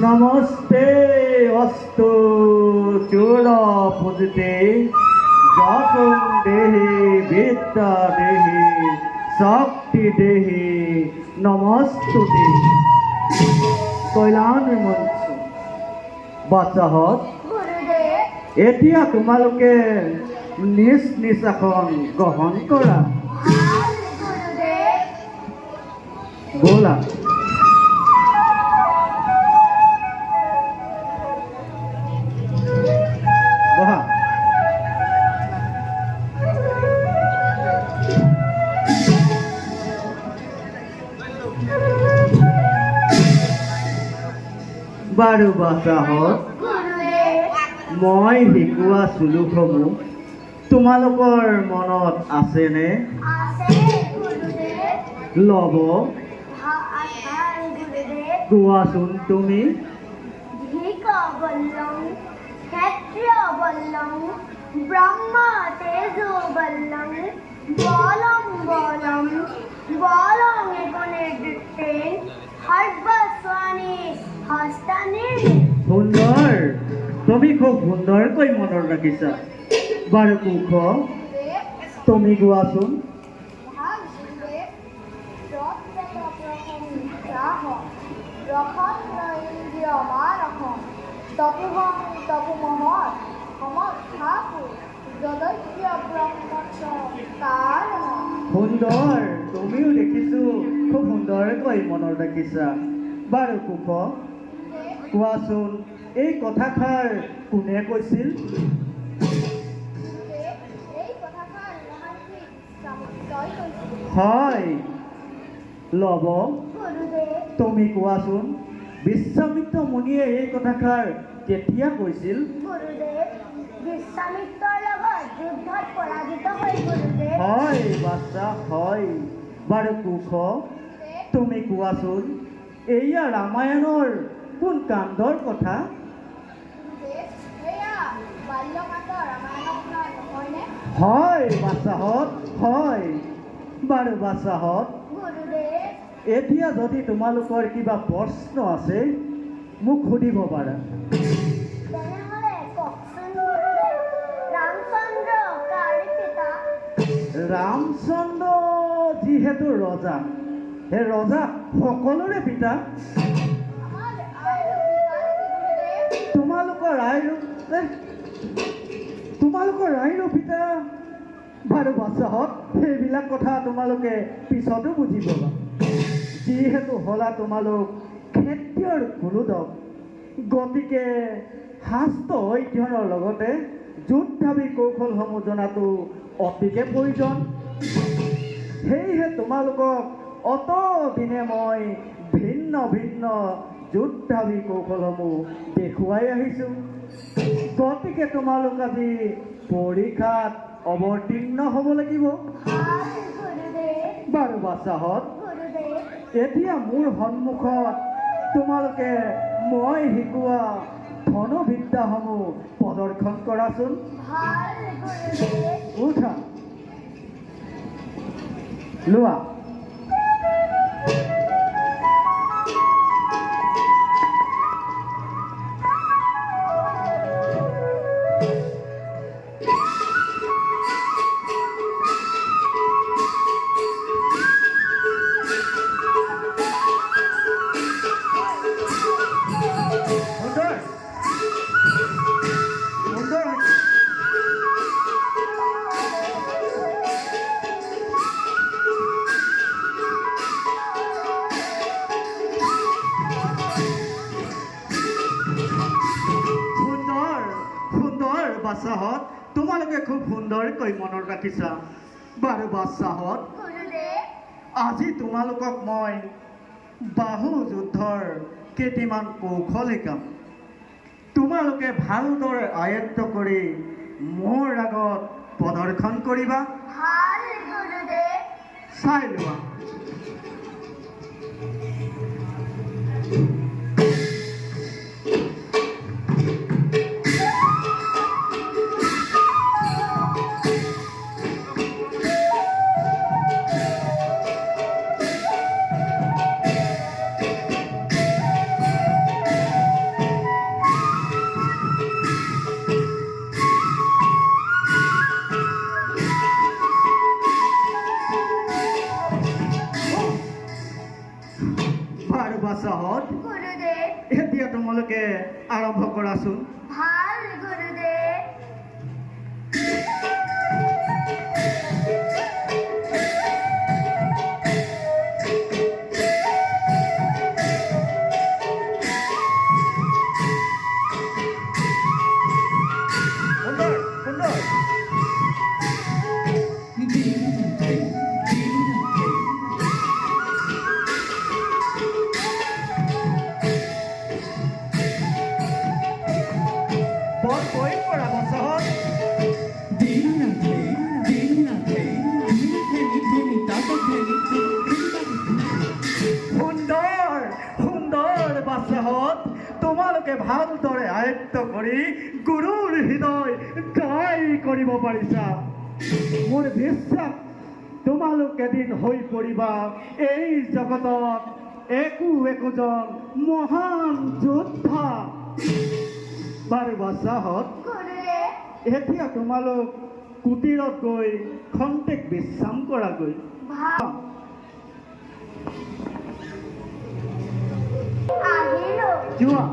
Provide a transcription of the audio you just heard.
नमस्ते अस्तु चूड़ पूजते जसुं देहि विद्या देहि शक्ति देहि नमस्तुते कल्याण मंच बाचाहत एतिया तुम्हालोके निज निज आसन ग्रहण करा बोला बारू बाचाहत मैं शिकोৱা चुलुकসমূह তোমালোকৰ মনত আছেনে? লব কোৱাচোন তুমি। ব্ৰহ্ম তেজো বল্লং বলং বলং বলং এগনে দিতেন সৰ্বস্বানী হস্তানি। সুন্দৰ, তুমি খুব সুন্দৰকৈ মনত ৰাখিছা। বাৰু কুশ তুমি গোৱাচোন। সুন্দৰ, তুমিও দেখিছো খুব সুন্দৰকৈ মনত ৰাখিছা। বাৰু কুশ কোৱাচোন এই কথাষাৰ কোনে কৈছিল? হয় লব তুমি কোৱাচোন বিশ্বামিত্ৰ মুনিয়ে এই কথাষাৰ কেতিয়া কৈছিল? হয় বাচ্চা হয়। বাৰু কুশ তুমি কোৱাচোন এয়া ৰামায়ণৰ কোন কাণ্ডৰ কথা? হয় বাচ্চাহত হয়। বাৰু বাচ্চাহত এতিয়া যদি তোমালোকৰ কিবা প্ৰশ্ন আছে মোক সুধিব পাৰা। ৰামচন্দ্ৰ যিহেতু ৰজা, সেই ৰজা সকলোৰে পিতা। তোমালোকৰ ৰাইৰো পিতা। বাৰু বাচ্চাহত সেইবিলাক কথা তোমালোকে পিছতো বুজি পাবা। যিহেতু হলা তোমালোক ক্ষেত্ৰীয়ৰ কুলোদক, গতিকে শাস্ত্ৰ অধ্যয়নৰ লগতে যুদ্ধাবি কৌশলসমূহ জনাটো অতিকে প্ৰয়োজন। সেয়েহে তোমালোকক অতদিনে মই ভিন্ন ভিন্ন যুদ্ধাবি কৌশলসমূহ দেখুৱাই আহিছোঁ। গতিকে তোমালোক আজি পৰীক্ষাত অৱতীৰ্ণ হ'ব লাগিব। বাৰু বাচ্চাহত এতিয়া মোৰ সন্মুখত তোমালোকে মই শিকোৱা ধনুবিদ্যাসমূহ প্ৰদৰ্শন কৰাচোন। ভাল গুৰুদেৱ। উঠা লোৱা। সুন্দৰ সুন্দৰ সুন্দৰ সুন্দৰ বাচ্চাহঁত, তোমালোকে খুব সুন্দৰকৈ মনত ৰাখিছা। বাৰু বাচ্চাহঁত, গুৰুদেৱ। আজি তোমালোকক মই বাহু যুদ্ধৰ কেইটিমান কৌশল শিকাম। তোমালোকে ভালদৰে আয়ত্ত কৰি মোৰ আগত প্ৰদৰ্শন কৰিবা। ভাল গুৰুদেৱ। চাই লোৱা। বাৰু বাচ্চাহঁত, গুৰুদেৱ। এতিয়া তোমালোকে আৰম্ভ কৰাচোন। ভাল গুৰুদেৱ। সুন্দৰ সুন্দৰ বৰ প্ৰয়োগ কৰা বাচ্চাহঁত। সুন্দৰ সুন্দৰ বাচ্চাহঁত, তোমালোকে ভালদৰে আয়ত্ত কৰি গুৰুৰ হৃদয় জয় কৰিব পাৰিছা। মোৰ বিশ্বাস তোমালোক এদিন হৈ পৰিবা এই জগতত একোজন মহান যোদ্ধা। বাৰু বাচ্চাহঁত, গুৰুদেৱ। এতিয়া তোমালোক কুটিৰত গৈ খন্তেক বিশ্ৰাম কৰাগৈ। ভাল। আহিলো। যোৱা।